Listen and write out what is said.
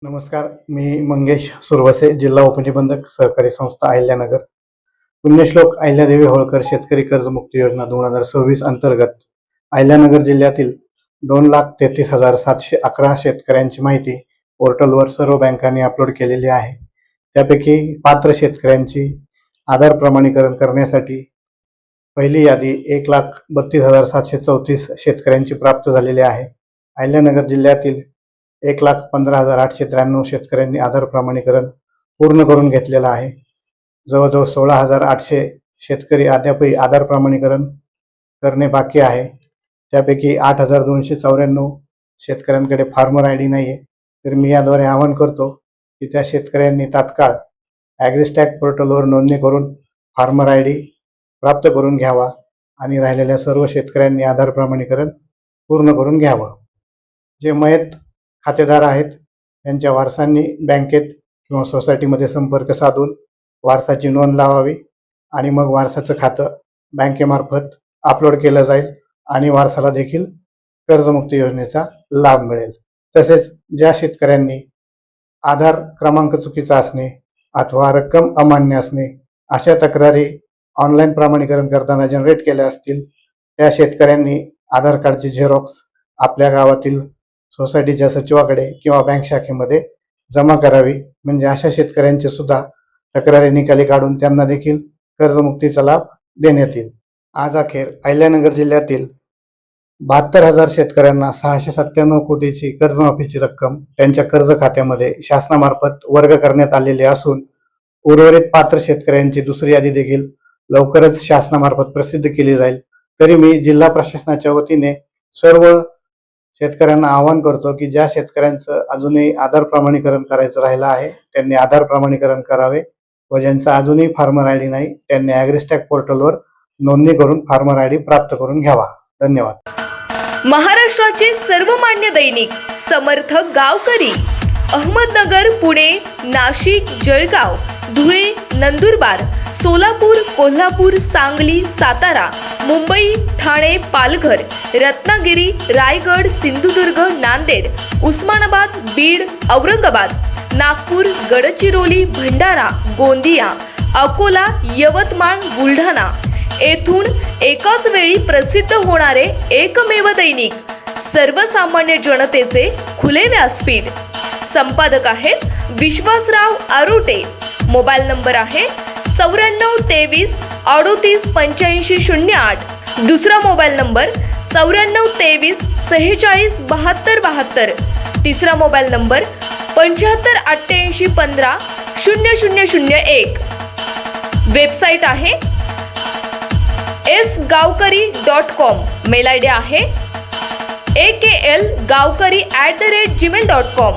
नमस्कार, मी मंगेश सुरवसे, जिल्हा उपनिबंधक, सहकारी संस्था अहिल्यानगर. पुण्यश्लोक अहिल्यादेवी होळकर शेतकरी कर्जमुक्ती योजना 2026 अंतर्गत अहिल्यानगर जिल्ह्यातील 2,33,711 शेतकऱ्यांची माहिती पोर्टलवर सर्व बँकांनी अपलोड केलेली आहे. त्यापैकी पात्र शेतकऱ्यांची आधार प्रमाणीकरण करण्यासाठी पहिली यादी 1,32,734 शेतकऱ्यांची प्राप्त झालेली आहे. अहिल्यानगर जिल्ह्यातील 1,15,893 शेतकऱ्यांनी आधार प्रमाणीकरण पूर्ण करून घेतलेलं आहे. जवळजवळ 16,800 शेतकरी अद्यापही आधार प्रमाणीकरण करणे बाकी आहे. त्यापैकी 8,294 शेतकऱ्यांकडे फार्मर आय डी नाही आहे. तर मी याद्वारे आवाहन करतो की त्या शेतकऱ्यांनी तात्काळ ॲग्रिस्टॅक पोर्टलवर नोंदणी करून फार्मर आय डी प्राप्त करून घ्यावा आणि राहिलेल्या सर्व शेतकऱ्यांनी आधार प्रमाणीकरण पूर्ण करून घ्यावं. जे मयत खातेदार आहेत त्यांच्या वारसांनी बँकेत किंवा सोसायटीमध्ये संपर्क साधून वारसाची नोंद लावावी आणि मग वारसाचं खातं बँकेमार्फत अपलोड केलं जाईल आणि वारसाला देखील कर्जमुक्ती योजनेचा लाभ मिळेल. तसेच ज्या शेतकऱ्यांनी आधार क्रमांक चुकीचा असणे अथवा रक्कम अमान्य असणे अशा तक्रारी ऑनलाईन प्रमाणीकरण करताना जनरेट केल्या असतील त्या शेतकऱ्यांनी आधार कार्डची झेरॉक्स आपल्या गावातील सोसायटीच्या सचिवाकडे किंवा बँक शाखेमध्ये जमा करावी. म्हणजे अशा शेतकऱ्यांचे सुद्धा तक्रारी निकाली काढून त्यांना देखील कर्जमुक्तीचा लाभ देण्यात येईल. आज अखेर अहिल्यानगर जिल्ह्यातील 72,000 शेतकऱ्यांना 697 कोटीची कर्जमाफीची रक्कम त्यांच्या कर्ज खात्यामध्ये शासनामार्फत वर्ग करण्यात आलेली असून उर्वरित पात्र शेतकऱ्यांची दुसरी यादी देखील लवकरच शासनामार्फत प्रसिद्ध केली जाईल. तरी मी जिल्हा प्रशासनाच्या वतीने सर्व शेतकऱ्यांना आवाहन करतो की ज्या शेतकऱ्यांचं अजूनही आधार प्रमाणीकरण करायचं राहिलं आहे त्यांनी आधार प्रमाणीकरण करावे व ज्यांचा अजूनही फार्मर आय डी नाही त्यांनी ॲग्रिस्टॅक पोर्टलवर नोंदणी करून फार्मर आय डी प्राप्त करून घ्यावा. धन्यवाद. महाराष्ट्राचे सर्वमान्य दैनिक समर्थ गावकरी अहमदनगर, पुणे, नाशिक, जळगाव, धुळे, नंदुरबार, सोलापूर, कोल्हापूर, सांगली, सातारा, मुंबई, ठाणे, पालघर, रत्नागिरी, रायगड, सिंधुदुर्ग, नांदेड, उस्मानाबाद, बीड, औरंगाबाद, नागपूर, गडचिरोली, भंडारा, गोंदिया, अकोला, यवतमाळ, बुलढाणा येथून एकाच वेळी प्रसिद्ध होणारे एकमेव दैनिक सर्वसामान्य जनतेचे खुले व्यासपीठ. संपादक आहेत विश्वासराव आरोटे. मोबाईल नंबर आहे 9423 38 85 08. दुसरा मोबाईल नंबर 9423 46 72 72. तिसरा मोबाईल नंबर 75 88 15 0001. वेबसाईट आहे sgavkari.com. मेल आय डी आहे aklgavkari@gmail.com.